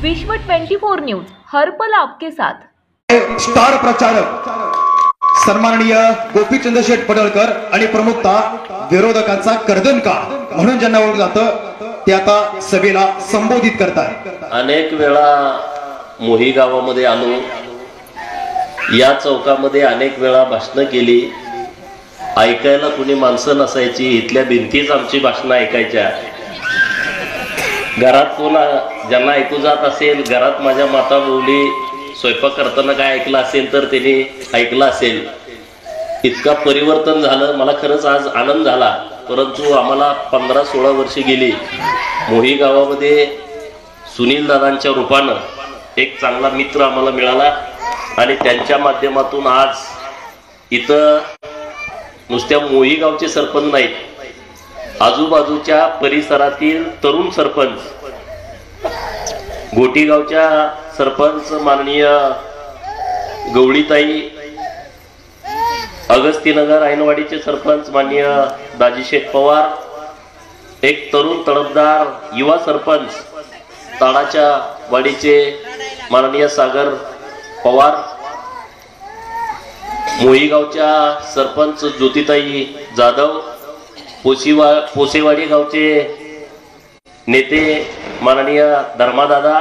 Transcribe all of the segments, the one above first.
विश्व 24 न्यूज हर पल आपके साथ। स्टार प्रचारक सन्माननीय गोपीचंद शेठ पडळकर आणि प्रमुखता विरोधकांचा कर्दनका म्हणून ज्यांना ओळखलं जातं ते आता सभेला संबोधित करतात। अनेक वेळा मोही गावामध्ये आलो, या चौकामध्ये अनेक वेळा भाषण केली, ऐकायला कुणी माणसं नसायची, इथल्या भिंतीच आमची भाषणं ऐकायच्या। घरात कोण ज्यांना ऐकू जात असेल, घरात माझ्या माता बोलली, स्वयंपाक करताना काय ऐकलं असेल तर त्यांनी ऐकलं असेल। इतका परिवर्तन झालं, मला खरंच आज आनंद झाला। परंतु आम्हाला 15-16 वर्षे गेली, मोही गावामध्ये सुनील दादांच्या रूपानं एक चांगला मित्र आम्हाला मिळाला आणि त्यांच्या माध्यमातून आज इथं नुसत्या मोही गावचे सरपंच नाहीत, आजूबाजूच्या परिसरातील तरुण सरपंच, गोटीगावच्या सरपंच माननीय गवळीताई, अगस्तीनगर ऐनवाडीचे सरपंच माननीय दाजीशेठ पवार, एक तरुण तडफदार युवा सरपंच ताडाच्या वाडीचे माननीय सागर पवार, मोहीगावच्या सरपंच ज्योतिताई जाधव, पोसेवाडी गावचे नेते माननीय धर्मादादा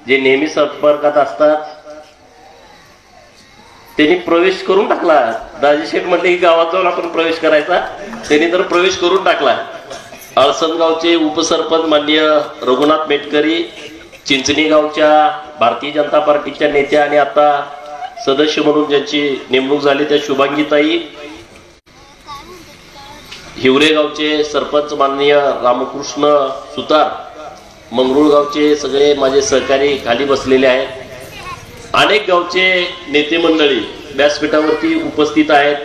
जे नेहमी संपर्कात असतात, त्यांनी प्रवेश करून टाकला। दाजीशेठ म्हणले की गावात जाऊन आपण प्रवेश करायचा, त्यांनी तर प्रवेश करून टाकला। अळसनगावचे उपसरपंच माननीय रघुनाथ मेटकरी, चिंचणी गावच्या भारतीय जनता पार्टीच्या नेत्या आणि आता सदस्य म्हणून ज्यांची नेमणूक झाली त्या शुभांगीताई, हिवरे गावचे सरपंच माननीय रामकृष्ण सुतार, मंगरुळ गावचे सगळे माझे सहकारी खाली बसलेले आहेत। अनेक गावचे नेते मंडळी व्यासपीठावरती उपस्थित आहेत।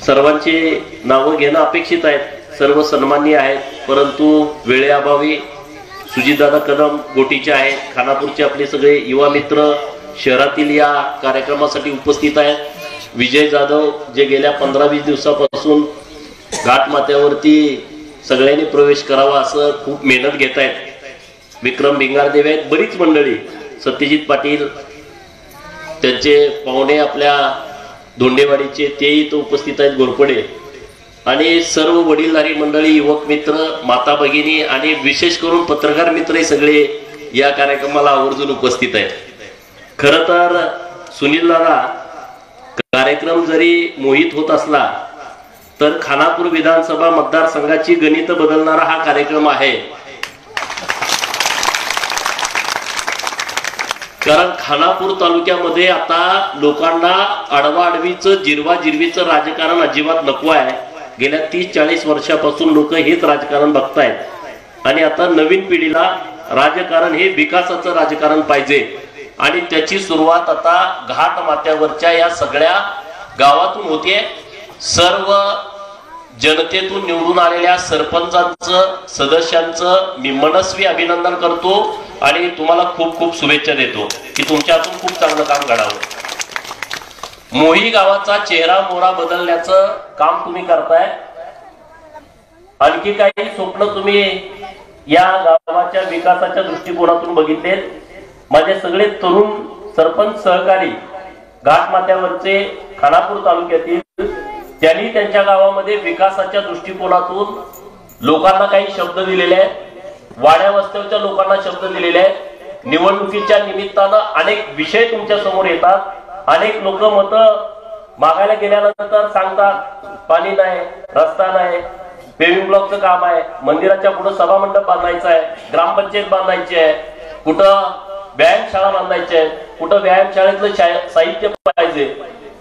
सर्वांची नावं घेणं अपेक्षित आहेत, सर्व सन्माननीय आहेत, परंतु वेळेअभावी सुजितदादा कदम गोटीचे आहेत, खानापूरचे आपले सगळे युवा मित्र शहरातील या कार्यक्रमासाठी उपस्थित आहेत। विजय जाधव जे गेल्या 15-20 दिवसापासून घाट माथ्यावरती सगळ्यांनी प्रवेश करावा असं खूप मेहनत घेत आहेत। विक्रम भिंगारदेव आहेत, बरीच मंडळी, सत्यजित पाटील त्यांचे पाहुणे आपल्या धोंडेवाडीचे तेही तो उपस्थित आहेत, घोरपडे आणि सर्व वडीलधारी मंडळी, युवक मित्र, माता भगिनी आणि विशेष करून पत्रकार मित्र सगळे या कार्यक्रमाला आवर्जून उपस्थित आहेत। खरं तर सुनील दादा कार्यक्रम जरी मोहित होत असला तर खानापूर विधानसभा मतदारसंघाची गणित बदलणारा हा कार्यक्रम आहे। कारण खानापूर तालुक्यामध्ये आता लोकांना अडवाअडवीचं जिरवाजिरवीचं राजकारण अजिबात नको आहे। गेल्या 30-40 वर्षापासून लोक हेच राजकारण बघतायत आणि आता नवीन पिढीला राजकारण हे विकासाचं राजकारण पाहिजे आणि त्याची सुरुवात आता घाट माथ्यावरच्या या सगळ्या गावातून होते। सर्व जनतेतून निवडून आलेल्या सरपंचांचं, सदस्यांचं मी मनस्वी अभिनंदन करतो आणि तुम्हाला खूप खूप शुभेच्छा देतो की तुमच्या हातून खूप चांगलं काम घडावं। मोही गावाचा चेहरा मोहरा बदलण्याचं काम तुम्ही करताय। आणखी काही स्वप्न तुम्ही या गावाच्या विकासाच्या दृष्टिकोनातून बघितले। माझे सगळे तरुण सरपंच सहकारी घाट माथ्यावरचे खानापूर तालुक्यातील, त्यांनी त्यांच्या गावामध्ये विकासाच्या दृष्टिकोनातून लोकांना काही शब्द दिलेले आहेत, वाड्या वस्त्याच्या लोकांना शब्द दिलेले आहेत। निवडणुकीच्या निमित्तानं अनेक विषय तुमच्या समोर येतात, अनेक लोक मतं मागायला गेल्यानंतर सांगतात पाणी नाही, रस्ता नाही, पेव्हिंग ब्लॉकचं काम आहे, मंदिराच्या पुढे सभामंडप बांधायचं आहे, ग्रामपंचायत बांधायची आहे, कुठं व्यायामशाळा बांधायची आहे, कुठं व्यायामशाळेतलं साहित्य पाहिजे,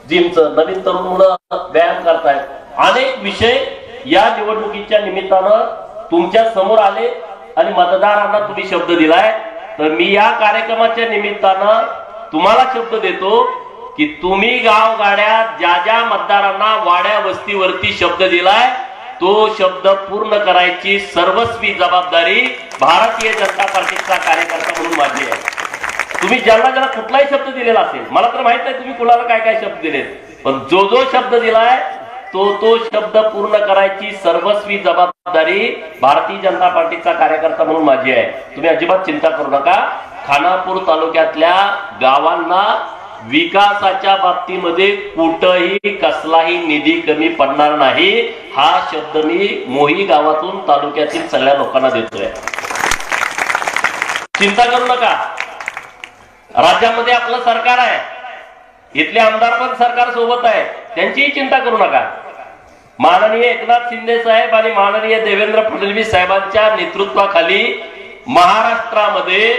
जिमचं, नवीन तरुण मुलं व्यायाम करतायत। अनेक विषय या निवडणुकीच्या निमित्तानं तुमच्या समोर आले आणि मतदारांना तुम्ही शब्द दिलाय। तर मी या कार्यक्रमाच्या निमित्तानं तुम्हाला शब्द देतो की तुम्ही गावगाड्या ज्या ज्या मतदारांना वाड्या वस्तीवरती शब्द दिलाय तो शब्द पूर्ण करायची सर्वस्वी जबाबदारी भारतीय जनता पार्टीचा कार्यकर्ता म्हणून माझी आहे। तुम्ही ज्यांना ज्यांना कुठलाही शब्द दिलेला असेल, मला तर माहित नाही तुम्ही कुणाला काय काय शब्द दिले, पण जो जो शब्द दिलाय तो शब्द पूर्ण करायची सर्वस्वी जबाबदारी भारतीय जनता पार्टीचा कार्यकर्ता म्हणून माझी आहे. तुम्ही अजिबात चिंता करू नका. खानापूर तालुक्यातल्या गावांना विकासाच्या बाबतीमध्ये कुठेही कसलाही निधी कमी पडणार नाही, हा शब्द मी मोही गावातून तालुक्यातील सगळ्या लोकांना देतोय. चिंता करू नका. राज्यामध्ये आपलं सरकार आहे, इथले आमदार पण सरकार सोबत आहे, त्यांचीही चिंता करू नका. माननीय एकनाथ शिंदे साहेब आणि माननीय देवेंद्र फडणवीस साहेबांच्या नेतृत्वाखाली महाराष्ट्रामध्ये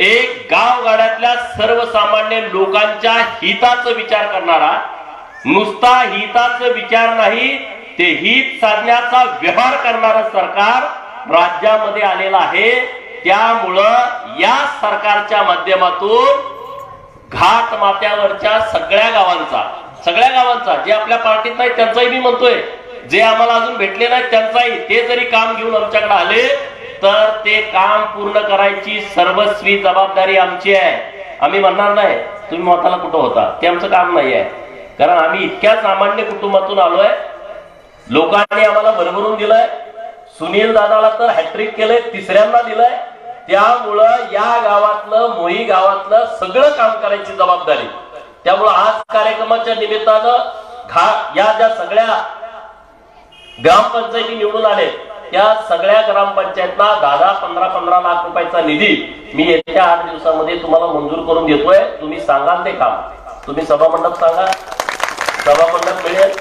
एक गावगाड्यातल्या सर्वसामान्य लोकांच्या हिताचा विचार करणारा, नुसता हिताचा विचार नाही, ते हित साधण्याचा व्यवहार करणारं सरकार राज्यामध्ये आलेलं आहे. त्यामुळं या सरकारच्या माध्यमातून घाट माथ्यावरच्या सगळ्या गावांचा जे आपल्या पार्टीत नाही त्यांचाही मी म्हणतोय, जे आम्हाला अजून भेटले नाही त्यांचाही, ते जरी काम घेऊन आमच्याकडे आले तर ते काम पूर्ण करायची सर्वस्वी जबाबदारी आमची आहे. आम्ही म्हणणार नाही तुम्ही मताला कुठं होता, ते आमचं काम नाही आहे. कारण आम्ही इतक्या सामान्य कुटुंबातून आलोय. लोकांनी आम्हाला भरभरून दिलंय. सुनील दादाला तर हॅट्रिक केलंय, तिसऱ्यांदा दिलंय. त्यामुळं या गावातलं, मोही गावातलं सगळं काम करायची जबाबदारी. त्यामुळं आज कार्यक्रमाच्या निमित्तानं या ज्या सगळ्या ग्रामपंचायती निवडून आले त्या सगळ्या ग्रामपंचायतना 10-15 लाख रुपयाचा निधी मी येत्या 8 दिवसामध्ये तुम्हाला मंजूर करून देतोय. तुम्ही सांगाल ते काम. तुम्ही सभामंडप सांगा, सभामंडप मिळेल.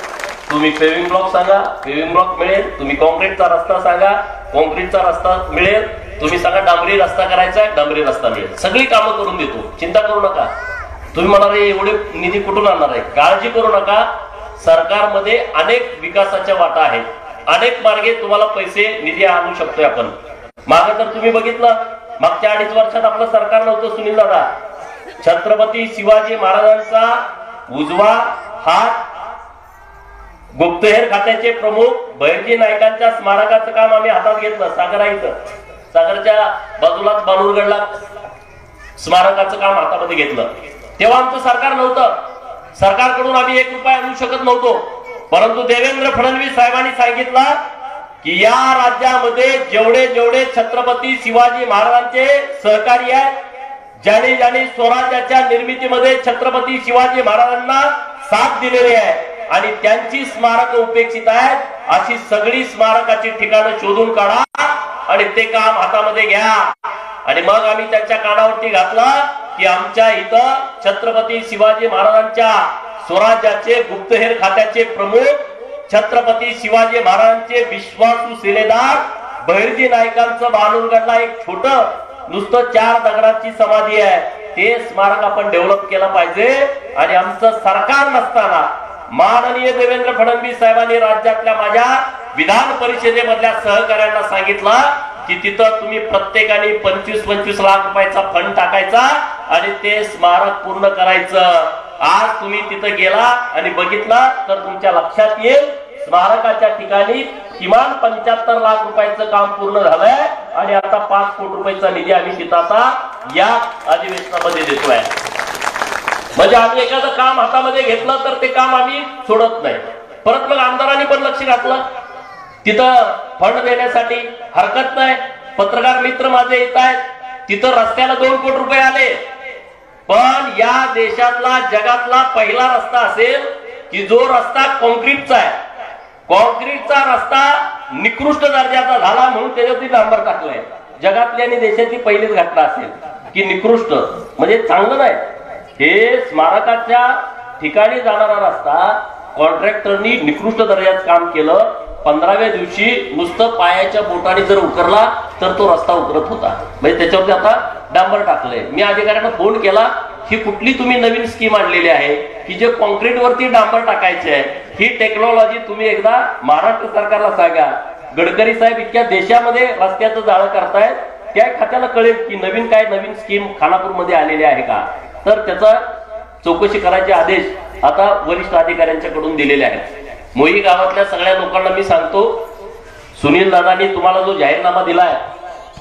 तुम्ही पेव्हिंग ब्लॉक सांगा, पेव्हिंग ब्लॉक मिळेल. तुम्ही कॉन्क्रीटचा रस्ता सांगा, कॉन्क्रीटचा रस्ता मिळेल. तुम्ही सांगा डांबरी रस्ता करायचा आहे, डांबरी रस्ता मिळेल. सगळी कामं करून देतो. चिंता करू नका. तुम्ही म्हणाल एवढे निधी कुठून आणणार आहे, काळजी करू नका. सरकारमध्ये अनेक विकासाच्या वाटा आहेत, अनेक मार्गे तुम्हाला पैसे निधी आणू शकतोय आपण. मागे तर तुम्ही बघितलं, मागच्या 2.5 वर्षात आपलं सरकार नव्हतं सुनील दादा. छत्रपती शिवाजी महाराजांचा उजवा हात, गुप्तहेर खात्याचे प्रमुख बहिर्जी नायकांच्या स्मारकाचं काम आम्ही हातात घेतलं. सागरा इथं, सागरच्या बाजूलाच बालुरगडला स्मारकाचं काम हातामध्ये घेतलं. तेव्हा आमचं सरकार नव्हतं. सरकारकडून आम्ही 1 रुपया आणू शकत नव्हतो. परंतु देवेंद्र फडणवीस साहेबांनी सांगितलं की या राज्यामध्ये जेवढे छत्रपती शिवाजी महाराजांचे सहकारी आहेत, ज्यांनी स्वराज्याच्या निर्मितीमध्ये छत्रपती शिवाजी महाराजांना साथ दिलेली आहे आणि त्यांची स्मारक उपेक्षित आहेत, अशी सगळी स्मारकाची ठिकाणं शोधून काढा आणि ते काम हातामध्ये घ्या. आणि मग आम्ही त्यांच्या कानावरती घातलं की आमच्या इथं छत्रपती शिवाजी महाराजांच्या स्वराज्याचे गुप्तहेर खात्याचे प्रमुख छत्रपती शिवाजी महाराजांचे विश्वासू शिलेदार बहिर्जी नायकांचं बालुरगडला एक छोट नुसतं 4 दगडाची समाधी आहे, ते स्मारक आपण डेव्हलप केलं पाहिजे. आणि आमचं सरकार नसताना माननीय देवेंद्र फडणवीस साहेबांनी राज्यातल्या माझ्या विधान परिषदेमधल्या सहकार्यांना सांगितलं की तिथं तुम्ही प्रत्येकाने 25-25 लाख रुपयाचा फंड टाकायचा आणि ते स्मारक पूर्ण करायचं. आज तुम्ही तिथं गेला आणि बघितला तर तुमच्या लक्षात येईल, स्मारकाच्या ठिकाणी किमान 75 लाख रुपयाचं काम पूर्ण झालंय आणि आता 5 कोटी रुपयाचा निधी आम्ही तिथं आता या अधिवेशनामध्ये देतोय. म्हणजे आम्ही एखादं काम हातामध्ये घेतलं तर ते काम आम्ही सोडत नाही. परत मग आमदारांनी पण लक्ष घातलं, तिथं फंड देण्यासाठी हरकत नाही. पत्रकार मित्र माझे येत आहेत, तिथं रस्त्याला 2 कोटी रुपये आले. पण या देशातला, जगातला पहिला रस्ता असेल की जो रस्ता कॉन्क्रीटचा आहे. कॉन्क्रीटचा रस्ता निकृष्ट दर्जाचा झाला म्हणून त्याच्यावरती डांबर टाकलाय. जगातली आणि देशाची पहिलीच घटना असेल की निकृष्ट म्हणजे चांगलं नाही. हे स्मारकाच्या ठिकाणी जाणारा रस्ता कॉन्ट्रॅक्टरनी निकृष्ट दर्जाचं काम केलं. 15व्या दिवशी नुसतं पायाच्या बोटाने जर उकरला तर तो रस्ता उकरत होता. म्हणजे त्याच्यावरती आता डांबर टाकलंय. मी अधिकाऱ्यांना फोन केला, ही कुठली तुम्ही नवीन स्कीम आणलेली आहे की जे कॉन्क्रीट वरती डांबर टाकायचे आहे? ही टेक्नॉलॉजी तुम्ही एकदा महाराष्ट्र सरकारला सांगा. गडकरी साहेब इतक्या देशामध्ये रस्त्याचं जाळं करतायत, त्या खात्याला कळेल की नवीन स्कीम खानापूरमध्ये आलेली आहे का. तर त्याचा चौकशी करायचे आदेश आता वरिष्ठ अधिकाऱ्यांच्याकडून दिलेले आहेत. मोही गावातल्या सगळ्या लोकांना मी सांगतो, सुनील दादांनी तुम्हाला जो जाहीरनामा दिलाय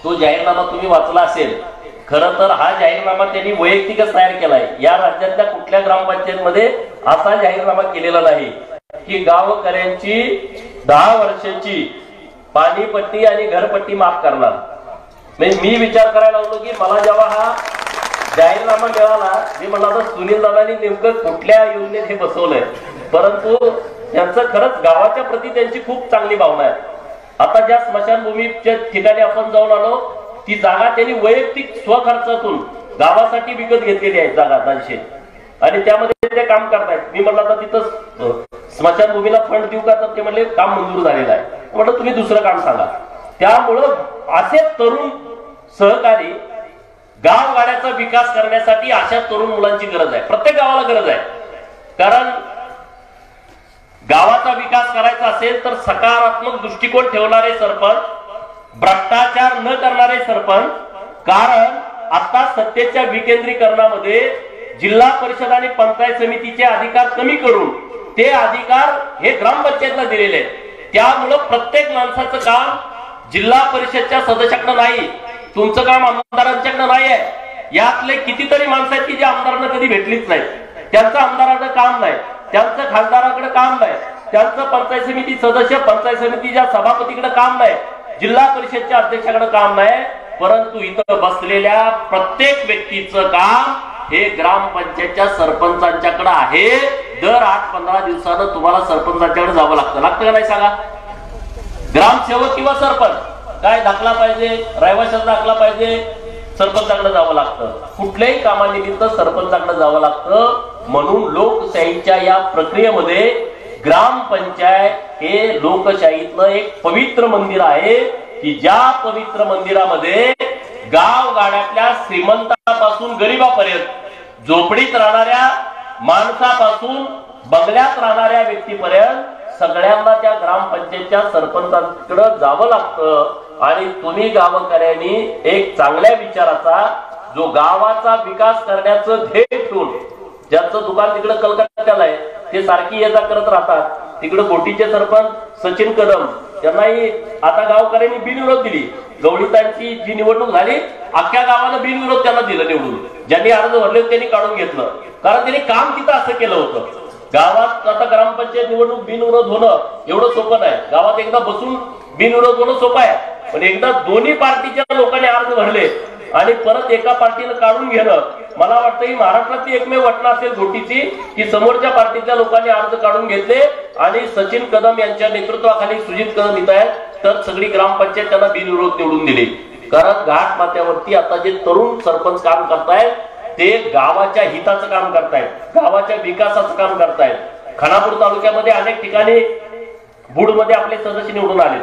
तो जाहीरनामा तुम्ही वाचला असेल. खरं तर हा जाहीरनामा त्यांनी वैयक्तिकच तयार केलाय. या राज्यातल्या कुठल्या ग्रामपंचायतमध्ये असा जाहीरनामा केलेला नाही. की गावकऱ्यांची 10 वर्षाची पाणीपट्टी आणि घरपट्टी माफ करणार. मी विचार करायला लागलो की मला जेव्हा हा जाहीरनामा मिळाला, मी म्हणलं आता सुनील दादांनी नेमकं कुठल्या योजनेत हे बसवलंय, परंतु यांचं खरंच गावाच्या प्रती त्यांची खूप चांगली भावना आहे. आता ज्या स्मशानभूमीच्या ठिकाणी आपण जाऊन आलो, ती जागा त्यांनी वैयक्तिक स्वखर्चातून गावासाठी विकत घेतलेली आहे जागा 200, आणि त्यामध्ये ते काम करतायत. मी म्हणलं आता तिथं स्मशानभूमीला फंड देऊ का, तर ते म्हणले काम मंजूर झालेलं आहे. म्हटलं तुम्ही दुसरं काम सांगा. त्यामुळं असे तरुण सहकारी गावगाड्याचा विकास करण्यासाठी अशा तरुण मुलांची गरज आहे, प्रत्येक गावाला गरज आहे. कारण गावाचा विकास करायचा असेल तर सकारात्मक दृष्टिकोन ठेवणारे सरपंच, भ्रष्टाचार न करणारे सरपंच. कारण आता सत्तेच्या विकेंद्रीकरणामध्ये जिल्हा परिषद आणि पंचायत समितीचे अधिकार कमी करून ते अधिकार हे ग्रामपंचायतला दिलेले आहेत. त्यामुळं प्रत्येक माणसाचं काम जिल्हा परिषदच्या सदस्याकडे नाही, तुमचं काम आमदारांच्याकडे नाही आहे. यातले कितीतरी माणसं आहेत की जे आमदारांना कधी भेटलीच नाही, त्यांचं आमदाराकडे काम नाही, त्यांचं खासदाराकडे काम नाही, त्यांचं पंचायत समिती सदस्य पंचायत समितीच्या सभापतीकडे काम नाही, जिल्हा परिषदच्या अध्यक्षाकडे काम नाही. परंतु इथं बसलेल्या प्रत्येक व्यक्तीचं काम हे ग्रामपंचायतच्या सरपंचांच्याकडे आहे. दर 8-15 दिवसानं तुम्हाला सरपंचांच्याकडे जावं लागतं का नाही सांगा? ग्रामसेवक किंवा सरपंच काय दाखला पाहिजे, रहिवाशाचा दाखला पाहिजे, सरपंचाकडे जावं लागतं. कुठल्याही कामानिमित्त सरपंचाकडे जावं लागतं. म्हणून लोकशाहीच्या या प्रक्रियेमध्ये ग्रामपंचायत हे लोकशाहीतलं एक पवित्र मंदिर आहे की ज्या पवित्र मंदिरामध्ये गावगाड्यातल्या श्रीमंतापासून गरीबापर्यंत, झोपडीत राहणाऱ्या माणसापासून बंगल्यात राहणाऱ्या व्यक्तीपर्यंत सगळ्यांना त्या ग्रामपंचायतच्या सरपंचांकडे जावं लागतं. आणि तुम्ही गावकऱ्यांनी एक चांगल्या विचाराचा, जो गावाचा विकास करण्याचं ध्येय ठेवून, ज्यांचं दुकान तिकडे कलकत्त्याला आहे ते सारखी ये जा करत राहतात. तिकडे गोटीचे सरपंच सचिन कदम, त्यांनाही आता गावकऱ्यांनी बिनविरोध दिली. गवळीतांची जी निवडणूक झाली, अख्ख्या गावानं बिनविरोध त्यांना दिलं निवडून. ज्यांनी अर्ज भरले त्यांनी काढून घेतलं, कारण त्यांनी काम तिथं असं केलं होतं. गावात आता ग्रामपंचायत निवडणूक बिनविरोध होणं एवढं सोपं नाही. गावात एकदा बसून बिनविरोध होणं सोपं आहे, पण एकदा दोन्ही पार्टीच्या लोकांनी अर्ज भरले आणि परत एका पार्टीनं काढून घेणं, मला वाटतं ही महाराष्ट्रातली एकमेव घटना असेल गोटीची की समोरच्या पार्टीच्या लोकांनी अर्ज काढून घेतले आणि सचिन कदम यांच्या नेतृत्वाखाली सुजित कदम येत आहेत, तर सगळी ग्रामपंचायत त्यांना बिनविरोध निवडून दिली. कारण घाट माथ्यावरती आता जे तरुण सरपंच काम करतायत ते गावाच्या हिताचं काम करतायत, गावाच्या विकासाचं काम करतायत. खानापूर तालुक्यामध्ये अनेक ठिकाणी बुडमध्ये आपले सदस्य निवडून आले,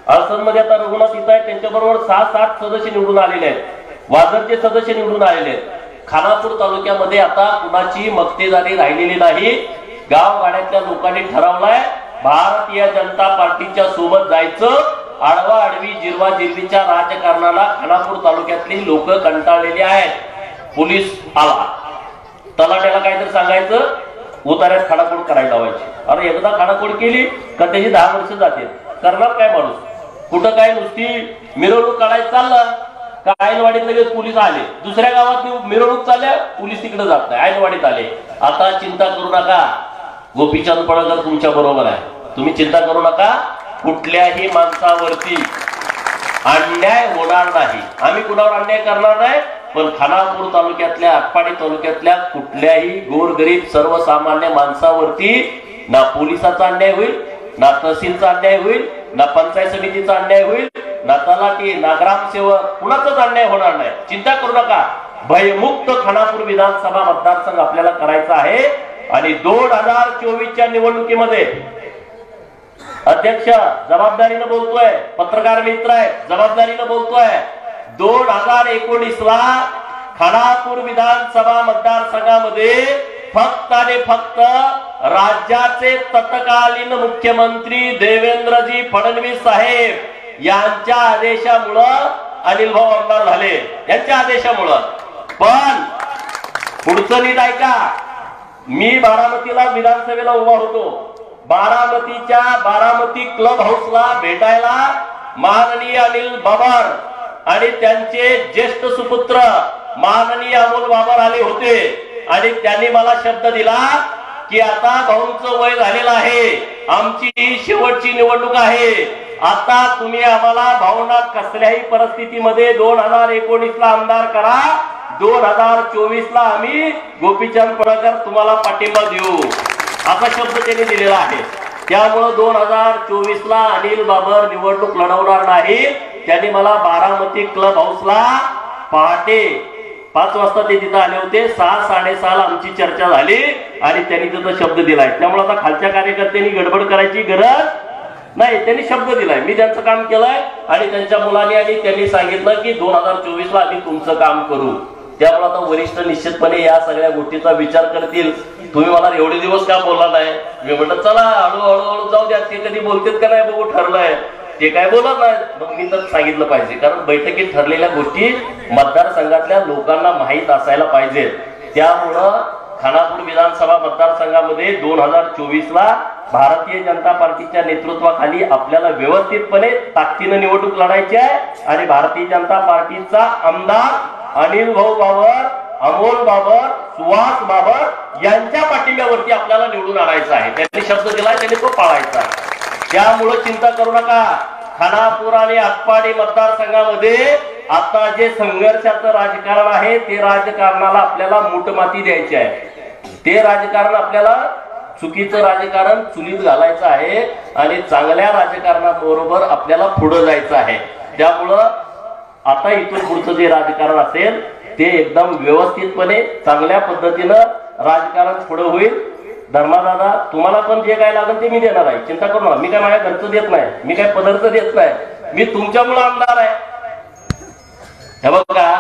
अळसनमध्ये आता रघुनाथ येत आहेत, त्यांच्याबरोबर 6-7 सदस्य निवडून आलेले आहेत, वाजरचे सदस्य निवडून आलेले आहेत. खानापूर तालुक्यामध्ये आता कुणाची मक्तेदारी राहिलेली नाही. गावगाड्यातल्या लोकांनी ठरवलंय भारतीय जनता पार्टीच्या सोबत जायचं. आडवा आडवी जिरवा जिरवीच्या राजकारणाला खानापूर तालुक्यातली लोक कंटाळलेली आहेत. पोलीस आला, तलाट्याला काहीतरी सांगायचं, उतार्यात खाडाखोड करायला लावायची. अरे एकदा खाडाखोड केली का त्याची 10 वर्ष जाते. करणार काय माणूस? कुठं काय नुसती मिरवणूक काढायला चाललं का आयनवाडीत लगेच पोलीस आले, दुसऱ्या गावात मिरवणूक चालल्या पोलीस तिकडे जात नाही, आयनवाडीत आले. आता चिंता करू नका, गोपीचंद पडळकर तुमच्या बरोबर आहे, तुम्ही चिंता करू नका. कुठल्याही माणसावरती अन्याय होणार नाही, आम्ही कुणावर अन्याय करणार नाही. पण खानापूर तालुक्यातल्या, आटपाडी तालुक्यातल्या कुठल्याही गोरगरीब सर्वसामान्य माणसावरती ना पोलिसाचा अन्याय होईल, ना तहसीलचा अन्याय होईल, ना पंचायत समितीचा अन्याय होईल, ना तलाठी, ना ग्रामसेवक, कुणाचाच अन्याय होणार नाही. चिंता करू नका. भयमुक्त खानापूर विधानसभा मतदारसंघ आपल्याला करायचा आहे. आणि 2024च्या निवडणुकीमध्ये अध्यक्ष जबाबदारीनं बोलतोय, पत्रकार मित्र आहे जबाबदारीनं बोलतोय, 2019ला खानापूर विधानसभा मतदारसंघामध्ये फक्त आणि फक्त राज्याचे तत्कालीन मुख्यमंत्री देवेंद्रजी फडणवीस साहेब यांच्या आदेशामुळं अनिल भाऊ आमदार झाले, यांच्या आदेशामुळं. पण पुढचं नीट ऐका, मी बारामतीला विधानसभेला उभा होतो. बारामती क्लब हाऊसला भेटायला माननीय अनिल बाबर आणि त्यांचे ज्येष्ठ सुपुत्र माननीय अमोल बाबर आले होते. आणि त्यांनी मला शब्द दिला की आता भाऊंचं वय झालेलं आहे, आमची ही शेवटची निवडणूक आहे, आता तुम्ही आम्हाला भाऊंना कसल्याही परिस्थितीमध्ये 2019 ला आमदार करा, 2024 ला आम्ही गोपीचंद पडळकर तुम्हाला पाठिंबा देऊ, असा शब्द त्यांनी दिलेला आहे. त्यामुळे 2024 ला अनिल बाबर निवडणूक लढवणार नाही. त्यांनी मला बारामती क्लब हाऊसला पहाटे 5 वाजता ते तिथं आले होते, 6-6:30 ला आमची चर्चा झाली आणि त्यांनी तिथं शब्द दिलाय. त्यामुळे आता खालच्या कार्यकर्त्यांनी गडबड करायची गरज नाही, त्यांनी शब्द दिलाय, मी त्यांचं काम केलंय आणि त्यांच्या मुलांनी आणि त्यांनी सांगितलं की 2024 ला आम्ही तुमचं काम करू. त्यामुळे आता वरिष्ठ निश्चितपणे या सगळ्या गोष्टीचा विचार करतील. तुम्ही मला एवढे दिवस का बोलला नाही? मी म्हटलं चला हळूहळू जाऊ द्या, ते कधी बोलतेत का नाही बघू, ठरलंय ते काय बोलत नाही. मग मी तर सांगितलं पाहिजे, कारण बैठकीत ठरलेल्या गोष्टी मतदारसंघातल्या लोकांना माहीत असायला पाहिजेत. त्यामुळं खानापूर विधानसभा मतदारसंघामध्ये 2024 ला भारतीय जनता पार्टीच्या नेतृत्वाखाली आपल्याला व्यवस्थितपणे ताकदीनं निवडणूक लढायची आहे आणि भारतीय जनता पार्टीचा आमदार अनिल भाऊ बाबर, अमोल बाबर, सुहास बाबर यांच्या पाठिंब्यावरती आपल्याला निवडून आणायचं आहे. त्यांनी शब्द दिलाय, त्यांनी तो पाळायचा आहे. त्यामुळे चिंता करू नका. खानापूर आणि आटपाडी मतदारसंघामध्ये आता जे संघर्षाचं राजकारण आहे ते राजकारणाला आपल्याला मूठमाती द्यायची आहे. ते राजकारण आपल्याला चुकीचं राजकारण चुलीत घालायचं आहे आणि चांगल्या राजकारणाबरोबर आपल्याला पुढे जायचं आहे. त्यामुळं आता इथून पुढचं जे राजकारण असेल ते एकदम व्यवस्थितपणे चांगल्या पद्धतीनं राजकारण पुढे होईल. धर्मादादा, तुम्हाला पण जे काय लागेल ते मी देणार आहे, चिंता करू नका. मी काय माझ्या घरचं देत नाही, मी काय पदार्थ देत नाही, मी तुमच्यामुळे आमदार आहे. हे बघा,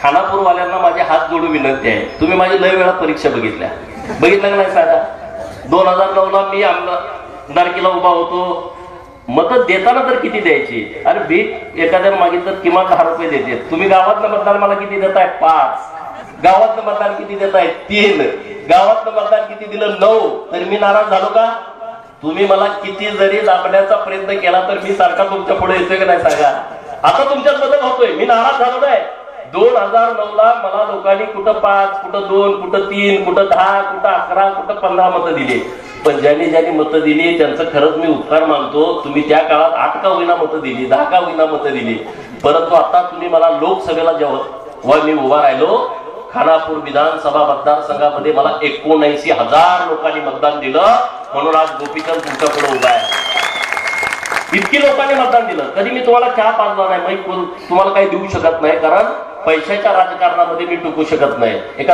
खानापूरवाल्यांना माझे हात जोडून विनंती आहे, तुम्ही माझी लय वेळा परीक्षा बघितल्या का नाही सांगा? 2009 ला मी आमदारकीला उभा होतो. मत देताना तर किती द्यायची? अरे भीक एखाद्यानं मागितलं किमान 10 रुपये देते. तुम्ही गावातलं मतदान मला किती देताय? 5. गावातलं मतदान किती देताय? 3. गावातलं मतदान किती दिलं? 9. तर मी नाराज झालो का? तुम्ही मला किती जरी दाबण्याचा प्रयत्न केला तर मी सारखा तुमच्या पुढे येतोय का नाही सांगा? आता तुमच्यात बदल होतोय, मी नाराज झालो नाही. 2009 ला मला लोकांनी कुठं 5, कुठं 2, कुठं 3, कुठं 10, कुठं 11, कुठं 15 मतं दिली. पण ज्यांनी मतं दिली त्यांचं खरंच मी उपकार मानतो. तुम्ही त्या काळात 8 का होईना मतं दिली, 10 का होईना मतं दिली. परंतु आता तुम्ही मला लोकसभेला जेव्हा मी उभा राहिलो, खानापूर विधानसभा मतदारसंघामध्ये मला 79,000 लोकांनी मतदान दिलं, म्हणून आज गोपीचंद तुमच्या पुढे उभा आहे. इतकी लोकांनी मतदान दिलं. कधी मी तुम्हाला चहा पाजला नाही, मी तुम्हाला काही देऊ शकत नाही, कारण पैशाच्या राजकारणामध्ये मी टिकू शकत नाही. एका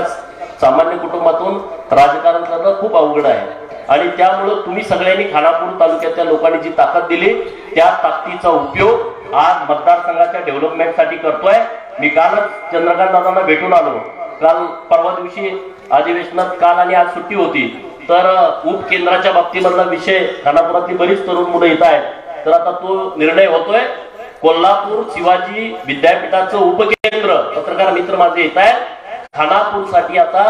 सामान्य कुटुंबातून राजकारण करणं खूप अवघड आहे आणि त्यामुळे तुम्ही सगळ्यांनी खानापूर तालुक्याच्या लोकांनी जी ताकद दिली त्या ताकदीचा उपयोग आज मतदारसंघाच्या डेव्हलपमेंटसाठी करतोय. मी कालच चंद्रकांत दादांना भेटून आलो. काल परवा दिवशी अधिवेशनात काल आणि आज सुट्टी होती, तर उपकेंद्राच्या बाबतीमधला विषय खानापुरातली बरीच तरुण मुलं येत आहेत, तर आता तो निर्णय होतोय. कोल्हापूर शिवाजी विद्यापीठाचं उपकेंद्र, पत्रकार मित्र माझे येत आहेत, खानापूरसाठी आता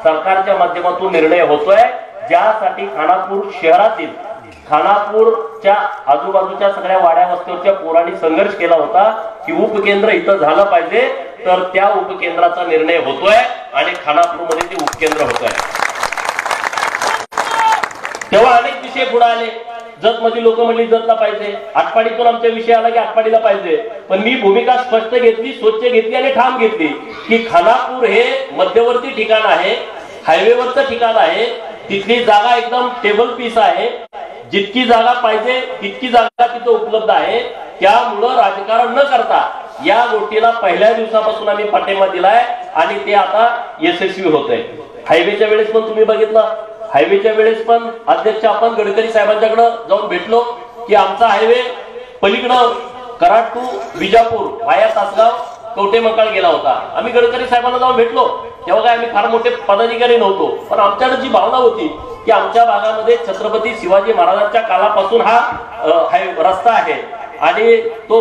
सरकारच्या माध्यमातून निर्णय होतोय, ज्यासाठी खानापूर शहरातील खानापूरच्या आजूबाजूच्या सगळ्या वाड्या वस्त्यांच्या पोरांनी संघर्ष केला होता की उपकेंद्र इथं झालं पाहिजे. तर त्या उपकेंद्राचा निर्णय होतोय आणि खानापूरमध्ये ते उपकेंद्र होतोय. तेव्हा अनेक विषय पुढे आले. जत मध्ये लोक म्हणली जतला पाहिजे, आटपाडीतून आमच्या विषय आला की आटपाडीला पाहिजे. पण मी भूमिका स्पष्ट घेतली, स्वच्छ घेतली आणि ठाम घेतली की खानापूर हे मध्यवर्ती ठिकाण आहे, हायवेवरचं ठिकाण आहे. तिथली जागा एकदम टेबल पीस आहे, जितकी जागा पाहिजे तितकी जागा तिथं उपलब्ध आहे. त्यामुळं राजकारण न करता या गोष्टीला पहिल्या दिवसापासून आम्ही पाठिंबा दिलाय आणि ते आता यशस्वी होत आहे. हायवेच्या वेळेस पण तुम्ही बघितलं, हायवेच्या वेळेस पण अध्यक्ष आपण गडकरी साहेबांच्याकडे जाऊन भेटलो की आमचा हायवे पलीकडं कराड टू विजापूर वाया तासगाव कवटेमंकाळ गेला होता. आम्ही गडकरी साहेबांना जाऊन भेटलो, तेव्हा काय आम्ही फार मोठे पदाधिकारी नव्हतो, पण आमच्याकडे जी भावना होती की आमच्या भागामध्ये छत्रपती शिवाजी महाराजांच्या काळापासून हा रस्ता आहे आणि तो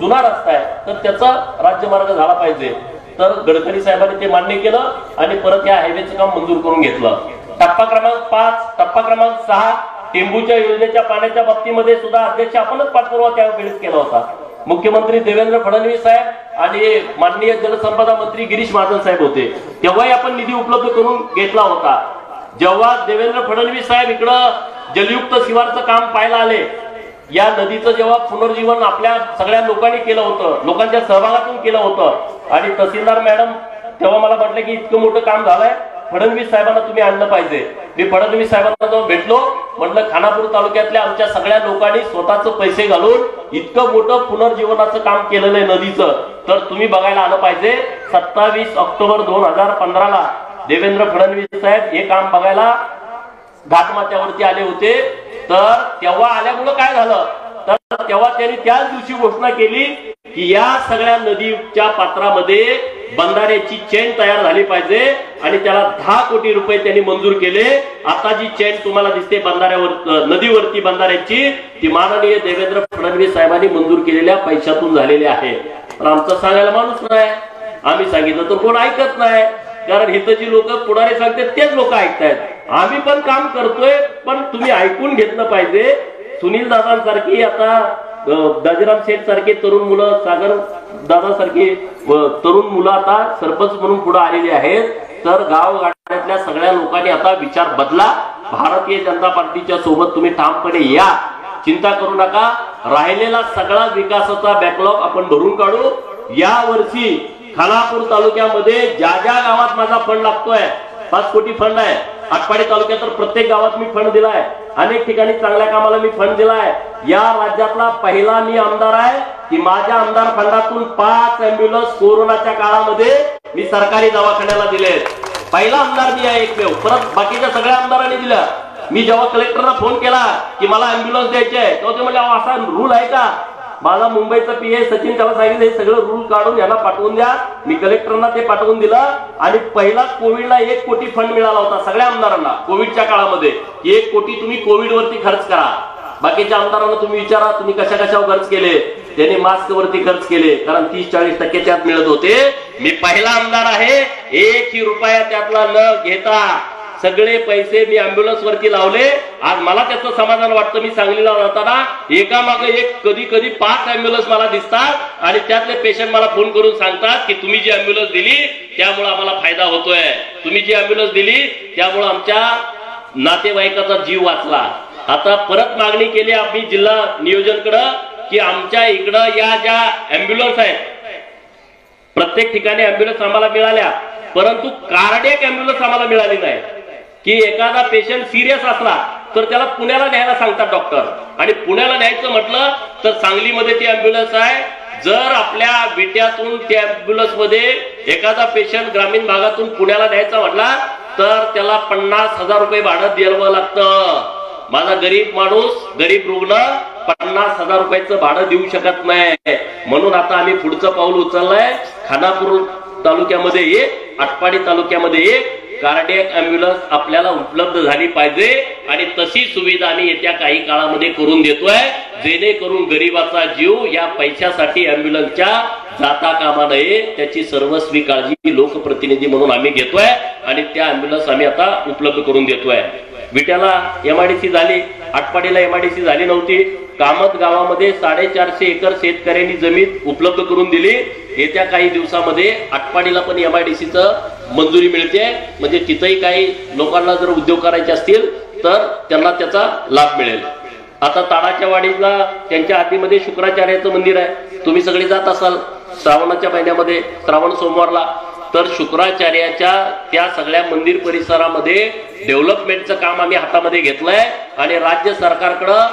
जुना रस्ता आहे, तर त्याचा राज्यमार्ग झाला पाहिजे. तर गडकरी साहेबांनी ते मान्य केलं आणि परत या हायवेचं काम मंजूर करून घेतलं. टप्पा क्रमांक 5, टप्पा क्रमांक 6 टेंबूच्या योजनेच्या पाण्याच्या बाबतीमध्ये सुद्धा अध्यक्ष आपणच पाठपुरावा त्यावेळेस केला होता. मुख्यमंत्री देवेंद्र फडणवीस साहेब आणि माननीय जलसंपदा मंत्री गिरीश महाजन साहेब होते, तेव्हाही आपण निधी उपलब्ध करून घेतला होता. जेव्हा देवेंद्र फडणवीस साहेब इकडं जलयुक्त शिवारचं काम पाहायला आले, या नदीचं जेव्हा पुनर्जीवन आपल्या सगळ्या लोकांनी केलं होतं, लोकांच्या सहभागातून केलं होतं, आणि तहसीलदार मॅडम तेव्हा मला म्हटलं की इतकं मोठं काम झालंय, फडणवीस साहेबांना तुम्ही आणलं पाहिजे. मी फडणवीस साहेबांना जाऊन भेटलो, म्हटलं खानापूर तालुक्यातल्या आमच्या सगळ्या लोकांनी स्वतःचे पैसे घालून इतकं मोठं पुनर्जीवनाचं काम केलेलं आहे नदीचं, तर तुम्ही बघायला आलं पाहिजे. 27 ऑक्टोबर 2015ला देवेंद्र फडणवीस साहेब हे काम बघायला घाटमाथ्यावरती आले होते. तर तेव्हा आल्यामुळं काय झालं, तर तेव्हा त्यांनी त्याच दिवशी घोषणा केली की या सगळ्या नदीच्या पात्रामध्ये बंधाऱ्याची चेन तयार झाली पाहिजे, आणि त्याला 10 कोटी रुपये त्यांनी मंजूर केले. आता जी चेन तुम्हाला दिसते बंधाऱ्यावर, नदीवरती बंधाऱ्याची, ती माननीय देवेंद्र फडणवीस साहेबांनी मंजूर केलेल्या पैशातून झालेली आहे. पण आमचं सांगायला माणूस नाही, आम्ही सांगितलं तर कोण ऐकत नाही, कारण इथं जी लोक पुढारी सांगतात तेच लोक ऐकतायत. आम्ही पण काम करतोय, पण तुम्ही ऐकून घेतलं पाहिजे. सुनील दादांसारखी, आता दाजीराम शेठ सारखे तरुण मुलं, सागर दादा सारखी तरुण मुलं आता सरपंच म्हणून पुढे आलेली आहेत. तर गावगाड्यातल्या सगळ्या लोकांनी आता विचार बदला. भारतीय जनता पार्टीच्या सोबत तुम्ही ठामपणे या, चिंता करू नका. राहिलेला सगळा विकासाचा बॅकलॉग आपण भरून काढू. या वर्षी खानापूर तालुक्यामध्ये ज्या ज्या गावात माझा फंड लागतोय, 5 कोटी फंड आहे. आटपाडी तालुक्यात तर प्रत्येक गावात मी फंड दिलाय, अनेक ठिकाणी चांगल्या कामाला मी फंड दिलाय. या राज्यातला पहिला मी आमदार आहे की माझ्या आमदार फंडातून 5 अँब्युलन्स कोरोनाच्या काळामध्ये मी सरकारी दवाखान्याला दिले. पहिला आमदार मी आहे, एकमेव. परत बाकीच्या सगळ्या आमदारांनी दिलं. मी जेव्हा कलेक्टरला फोन केला की मला अँब्युलन्स द्यायचे आहे, तेव्हा ते म्हणले असा रूल आहे का. माझा मुंबईचा पीए सचिन त्याला सांगितलं हे सगळं रूल काढून यांना पाठवून द्या. मी कलेक्टरना ते पाठवून दिलं, आणि पहिला कोविडला 1 कोटी फंड मिळाला होता सगळ्या आमदारांना. कोविडच्या काळामध्ये 1 कोटी तुम्ही कोविड वरती खर्च करा. बाकीच्या आमदारांना तुम्ही विचारा तुम्ही कशा कशावर खर्च केले. त्यांनी मास्क वरती खर्च केले, कारण 30-40% मिळत होते. मी पहिला आमदार आहे, 1 रुपया त्यातला न घेता सगळे पैसे मी अँब्युलन्स वरती लावले. आज मला त्याचं समाधान वाटतं. मी सांगलीला जाताना एकामागे एक कधी कधी 5 अँब्युलन्स मला दिसतात, आणि त्यातले पेशंट मला फोन करून सांगतात की तुम्ही जी अँब्युलन्स दिली त्यामुळे आम्हाला फायदा होतोय, तुम्ही जी अँब्युलन्स दिली त्यामुळे आमच्या नातेवाईकाचा जीव वाचला. आता परत मागणी केली आम्ही जिल्हा नियोजनकडे की आमच्या इकडं या ज्या अँब्युलन्स आहेत, प्रत्येक ठिकाणी अँब्युलन्स आम्हाला मिळाल्या, परंतु कार्डियक अँब्युलन्स आम्हाला मिळाली नाही. की एखादा पेशंट सिरियस असला तर त्याला पुण्याला न्यायला सांगतात डॉक्टर, आणि पुण्याला न्यायचं म्हटलं तर सांगलीमध्ये ती अँब्युलन्स आहे. जर आपल्या विट्यातून त्या अँब्युलन्स मध्ये एखादा पेशंट ग्रामीण भागातून पुण्याला न्यायचा म्हटला तर त्याला 50,000 रुपये भाडं द्यावं लागतं. माझा गरीब माणूस, गरीब रुग्ण 50,000 रुपयाचं भाडं देऊ शकत नाही. म्हणून आता आम्ही पुढचं पाऊल उचललंय. खानापूर तालुक्यामध्ये 1, आटपाडी तालुक्यामध्ये 1 कार्डियक अँब्युलन्स आपल्याला उपलब्ध झाली पाहिजे, आणि तशी सुविधा आम्ही येत्या काही काळामध्ये करून देतोय, जेणेकरून गरीबाचा जीव या पैशासाठी अँब्युलन्सच्या जाता कामा नये. त्याची सर्वस्वी काळजी लोकप्रतिनिधी म्हणून आम्ही घेतोय, आणि त्या अँब्युलन्स आम्ही आता उपलब्ध करून देतोय. विट्याला MIDC झाली, आटपाडीला MIDC झाली नव्हती. कामत गावामध्ये 450 एकर शेतकऱ्यांनी जमीन उपलब्ध करून दिली. येत्या काही दिवसामध्ये आटपाडीला पण MIDCचं मंजुरी मिळते, म्हणजे तिथंही काही लोकांना जर उद्योग करायचे असतील तर त्यांना त्याचा लाभ मिळेल. आता ताडाच्या वाडीला त्यांच्या हातीमध्ये शुक्राचार्याचं मंदिर आहे. तुम्ही सगळे जात असाल श्रावणाच्या महिन्यामध्ये, श्रावण सोमवारला, तर शुक्राचार्याच्या त्या सगळ्या मंदिर परिसरामध्ये डेव्हलपमेंटचं काम आम्ही हातामध्ये घेतलंय, आणि राज्य सरकारकडं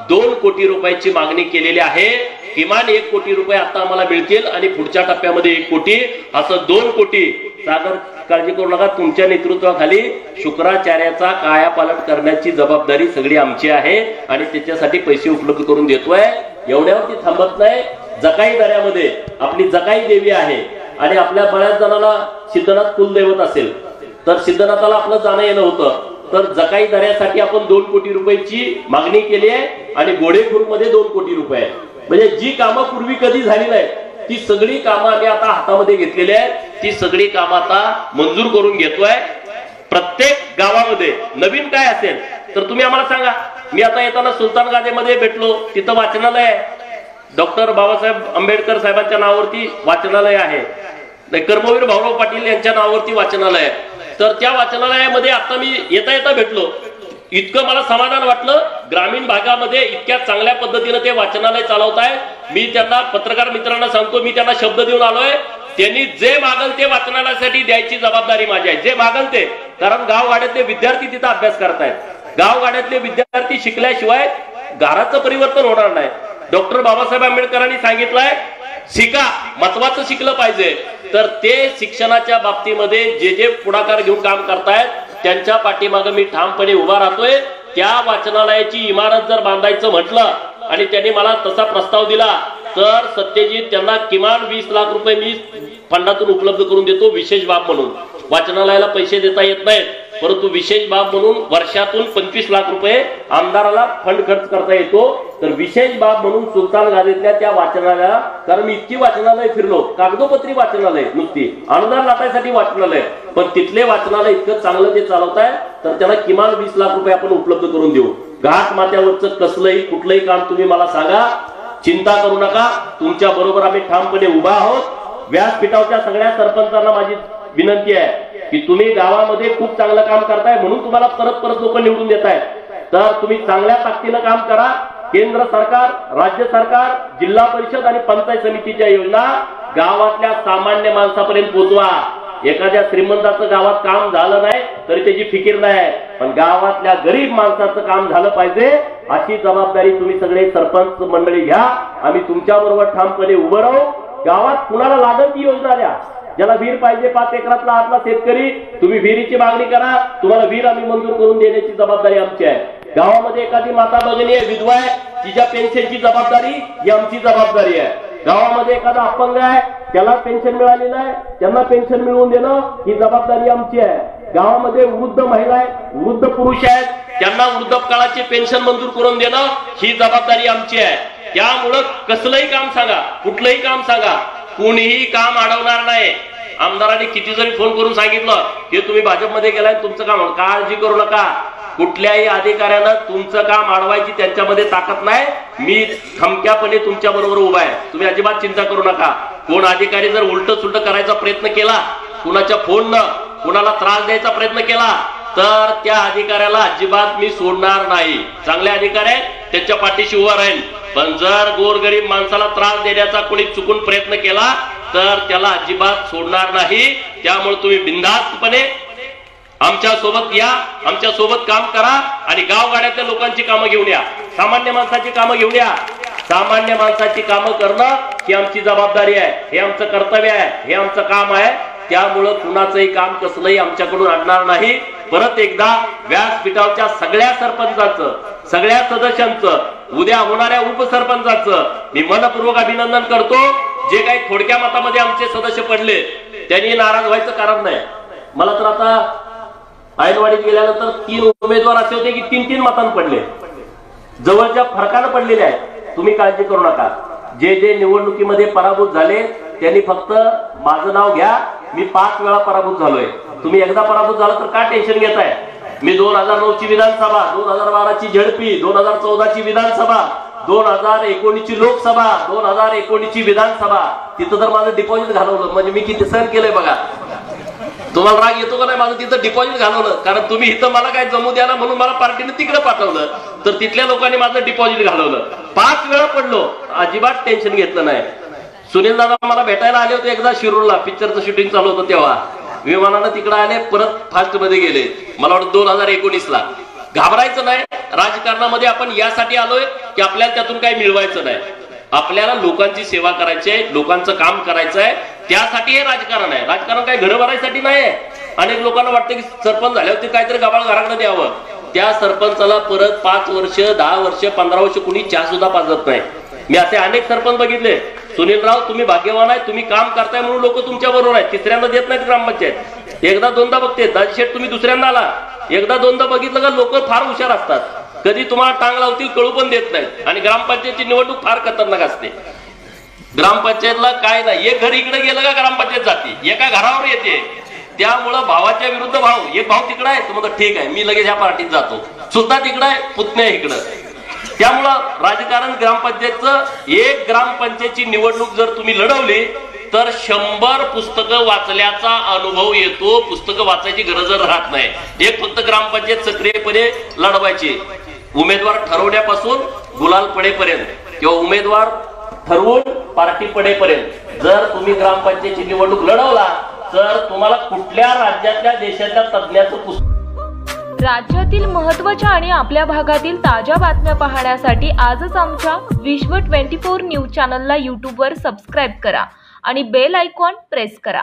2 कोटी रुपयाची मागणी केलेली आहे. किमान 1 कोटी रुपये आता आम्हाला मिळतील, आणि पुढच्या टप्प्यामध्ये 1 कोटी, असं 2 कोटी. सागर काळजी करू नका, तुमच्या नेतृत्वाखाली शुक्राचार्याचा कायापालट करण्याची जबाबदारी सगळी आमची आहे, आणि त्याच्यासाठी पैसे उपलब्ध करून देतोय. एवढ्यावरती थांबत नाही. जकाई दऱ्यामध्ये आपली जकाई देवी आहे, आणि आपल्या बऱ्याच जणांना सिद्धनाथ कुलदैवत असेल तर सिद्धनाथाला आपलं जाणं येणं होतं. तर जकाई दऱ्यासाठी आपण 2 कोटी रुपयाची मागणी केली आहे, आणि गोडेखूरमध्ये 2 कोटी रुपये. म्हणजे जी कामं पूर्वी कधी झाली नाही ती सगळी कामं आम्ही आता हातामध्ये घेतलेली आहेत. ती सगळी कामं आता मंजूर करून घेतोय. प्रत्येक गावामध्ये नवीन काय असेल तर तुम्ही आम्हाला सांगा. मी आता येताना सुलतान गादेमध्ये भेटलो, तिथं वाचनालय आहे. डॉक्टर बाबासाहेब आंबेडकर साहेबांच्या नावावरती वाचनालय आहे. कर्मवीर भाऊराव पाटील यांच्या नावावरती वाचनालय आहे. तर त्या वाचनालयामध्ये आता मी येता येता भेटलो, इतकं मला समाधान वाटलं. ग्रामीण भागामध्ये इतक्या चांगल्या पद्धतीने ते वाचनालय चालवताय. मी त्यांना पत्रकार मित्रांना सांगतो, मी त्यांना शब्द देऊन आलोय, त्यांनी जे मागल ते वाचनालयासाठी द्यायची जबाबदारी माझी आहे, जे मागल ते. कारण गावगाड्यातले विद्यार्थी तिथं अभ्यास करतायत. गावगाड्यातले विद्यार्थी शिकल्याशिवाय घराचं परिवर्तन होणार नाही. डॉक्टर बाबासाहेब आंबेडकरांनी सांगितलंय, शिका, महत्वाचं शिकलं पाहिजे. तर ते शिक्षणाच्या बाबतीमध्ये जे जे पुढाकार घेऊन काम करतायत त्यांच्या पाठीमागे मी ठामपणे उभा राहतोय. त्या वाचनालयाची इमारत जर बांधायचं म्हटलं आणि त्यांनी मला तसा प्रस्ताव दिला तर सत्यजित त्यांना किमान 20 लाख रुपये मी फंडातून उपलब्ध करून देतो, विशेष बाब म्हणून. वाचनालयाला पैसे देता येत नाहीत, परंतु विशेष बाब म्हणून वर्षातून 25 लाख रुपये आमदाराला फंड खर्च करता येतो. तर विशेष बाब म्हणून सुलतान गाजीतल्या त्या वाचनालयाला, कारण मी इतकी वाचनालय फिरलो, कागदोपत्री वाचनालय, नुसती अनुदान लाटायसाठी वाचनालय, पण तिथले वाचनालय इतकं चांगलं ते चालवताय तर त्याला किमान 20 लाख रुपये आपण उपलब्ध करून देऊ. घाट माथ्यावरचं कसलंही कुठलंही काम तुम्ही मला सांगा, चिंता करू नका, तुमच्या बरोबर आम्ही ठामपणे उभा आहोत. व्यासपीठावरच्या सगळ्या सरपंचांना माझी विनंती आहे की तुम्ही गावामध्ये खूप चांगलं काम करताय म्हणून तुम्हाला परत परत लोक निवडून देत आहेत. तर तुम्ही चांगल्या ताकदीनं काम करा. केंद्र सरकार, राज्य सरकार, जिल्हा परिषद आणि पंचायत समितीच्या योजना गावातल्या सामान्य माणसापर्यंत पोहोचवा. एखाद्या श्रीमंताचं गावात काम झालं नाही तरी त्याची फिकीर नाही, पण गावातल्या गरीब माणसाचं काम झालं पाहिजे अशी जबाबदारी तुम्ही सगळे सरपंच मंडळी घ्या. आम्ही तुमच्या बरोबर ठामपणे उभं राहू. गावात कुणाला लागल ती योजना द्या. ज्याला विहीर पाहिजे 5 एकरातला आतला शेतकरी, तुम्ही विहिरीची मागणी करा, तुम्हाला विहीर आम्ही मंजूर करून देण्याची जबाबदारी आमची आहे. गावामध्ये एखादी माता भगिनी आहे, विधवा आहे, तिच्या पेन्शनची जबाबदारी ही आमची जबाबदारी आहे. गावामध्ये एखादा अपंग आहे, त्याला पेन्शन मिळालेलं आहे, त्यांना पेन्शन मिळवून देणं ही जबाबदारी आमची आहे. गावामध्ये वृद्ध महिला आहेत, वृद्ध पुरुष आहेत, त्यांना वृद्धकाळाची पेन्शन मंजूर करून देणं ही जबाबदारी आमची आहे. त्यामुळं कसलंही काम सांगा, कुठलंही काम सांगा, कोणीही काम अडवणार नाही. आमदारांनी किती जरी फोन करून सांगितलं की तुम्ही भाजपमध्ये गेलाय तुमचं काम, काळजी करू नका. कुठल्याही अधिकाऱ्यानं तुमचं काम अडवायची त्यांच्यामध्ये ताकद नाही. मी खमक्यापणे तुमच्या बरोबर उभा आहे, तुम्ही अजिबात चिंता करू नका. कोण अधिकारी जर उलट सुलट करायचा प्रयत्न केला, कुणाच्या फोननं कुणाला त्रास द्यायचा प्रयत्न केला तर त्या अधिकाऱ्याला अजिबात मी सोडणार नाही. चांगले अधिकारी त्यांच्या पाठीशी उभा राहील. पण जर गोरगरीब माणसाला त्रास देण्याचा कोणी चुकून प्रयत्न केला तर त्याला अजिबात सोडणार नाही. त्यामुळे तुम्ही बिनधास्तपणे आमच्या सोबत या, आमच्या सोबत काम करा आणि गावगाड्यातल्या लोकांची कामं घेऊन या, सामान्य माणसाची कामं घेऊन या. सामान्य माणसाची कामं करणं ही आमची जबाबदारी आहे, हे आमचं कर्तव्य आहे, हे आमचं काम आहे. त्यामुळं कुणाचंही काम कसलंही आमच्याकडून अडणार नाही. परत एकदा व्यासपीठावरच्या सगळ्या सरपंचाचं, सगळ्या सदस्यांचं, उद्या होणाऱ्या उपसरपंचाचं मी मनपूर्वक अभिनंदन करतो. जे काही थोडक्या मतामध्ये आमचे सदस्य पडले त्यांनी नाराज व्हायचं कारण नाही. मला तर आता ऐनवाडीत गेल्यानंतर 3 उमेदवार असे होते की 3-3 मतांनी पडले, जवळच्या फरकानं पडलेले आहेत. तुम्ही काळजी करू नका. जे जे निवडणुकीमध्ये पराभूत झाले त्यांनी फक्त माझं नाव घ्या, मी 5 वेळा पराभूत झालोय. तुम्ही एकदा पराभूत झाला तर का टेन्शन घेताय? मी 2009 ची विधानसभा, 2012 ची झडपी, 2014 ची विधानसभा, 2019 ची लोकसभा, 2019 ची विधानसभा, तिथं तर माझं डिपॉझिट घालवलं. म्हणजे मी किती सहन केलंय बघा. तुम्हाला राग येतो का नाही? माझं तिथं डिपॉझिट घालवलं, कारण तुम्ही इथं मला काय जमू द्याला म्हणून मला पार्टीने तिकडे पाठवलं, तर तिथल्या लोकांनी माझं डिपॉझिट घालवलं. 5 वेळा पडलो, अजिबात टेन्शन घेतलं नाही. सुनील दादा मला भेटायला आले होते एकदा शिरूरला, पिक्चरचं शूटिंग चालू होतं तेव्हा. विमानानं तिकडे आले, परत फास्ट मध्ये गेले. मला वाटतं 2019ला. घाबरायचं नाही. राजकारणामध्ये आपण यासाठी आलोय की आपल्याला त्यातून काही मिळवायचं नाही. आपल्याला लोकांची सेवा करायची आहे, लोकांचं काम करायचं आहे, त्यासाठी हे राजकारण आहे. राजकारण काही घर भरायसाठी नाही. अनेक लोकांना वाटतं की सरपंच झाल्यावर ते काहीतरी गबाळ घराकडे द्यावं. त्या सरपंचाला परत 5 वर्ष, 10 वर्ष, 15 वर्ष कुणी चहा सुद्धा पाजत नाही. मी असे अनेक सरपंच बघितले. सुनीलराव तुम्ही भाग्यवान आहे, तुम्ही काम करताय म्हणून लोक तुमच्या बरोबर आहेत. तिसऱ्यांदा देत नाहीत ग्रामपंचायत, एकदा दोनदा बघते. दाजीशेठ तुम्ही दुसऱ्यांदा आला, एकदा दोनदा बघितलं का लोक फार हुशार असतात. कधी तुम्हाला टांग लावतील कळू पण देत नाहीत. आणि ग्रामपंचायतची निवडणूक फार खतरनाक असते. ग्रामपंचायतला काय नाही, एक घर इकडे गेलं का ग्रामपंचायत जाते, एका घरावर येते. त्यामुळं भावाच्या विरुद्ध भाऊ, एक भाऊ तिकडे आहे, तो म्हणतो ठीक आहे मी लगेच ह्या पार्टीत जातो, सुद्धा तिकडे आहे, पुतण्या इकडं. त्यामुळं राजकारण ग्रामपंचायतचं, एक ग्रामपंचायतची निवडणूक जर तुम्ही लढवली तर 100 पुस्तकं वाचल्याचा अनुभव येतो. पुस्तकं वाचायची गरज राहत नाही. एक फक्त ग्रामपंचायत सक्रियपणे लढवायची, उमेदवार ठरवण्यापासून गुलाल पडेपर्यंत किंवा उमेदवार ठरवून पार्टी पडेपर्यंत जर तुम्ही ग्रामपंचायतीची निवडणूक लढवला तर तुम्हाला कुठल्या राज्यातल्या देशातल्या तज्ञाचं पुस्तक. राज्यातील महत्त्वाच्या आणि आपल्या भागातील ताज्या बातम्या पाहण्यासाठी आजच आमच्या विश्व 24 न्यूज चॅनलला यूट्यूबवर सबस्क्राईब करा आणि बेल आयकॉन प्रेस करा.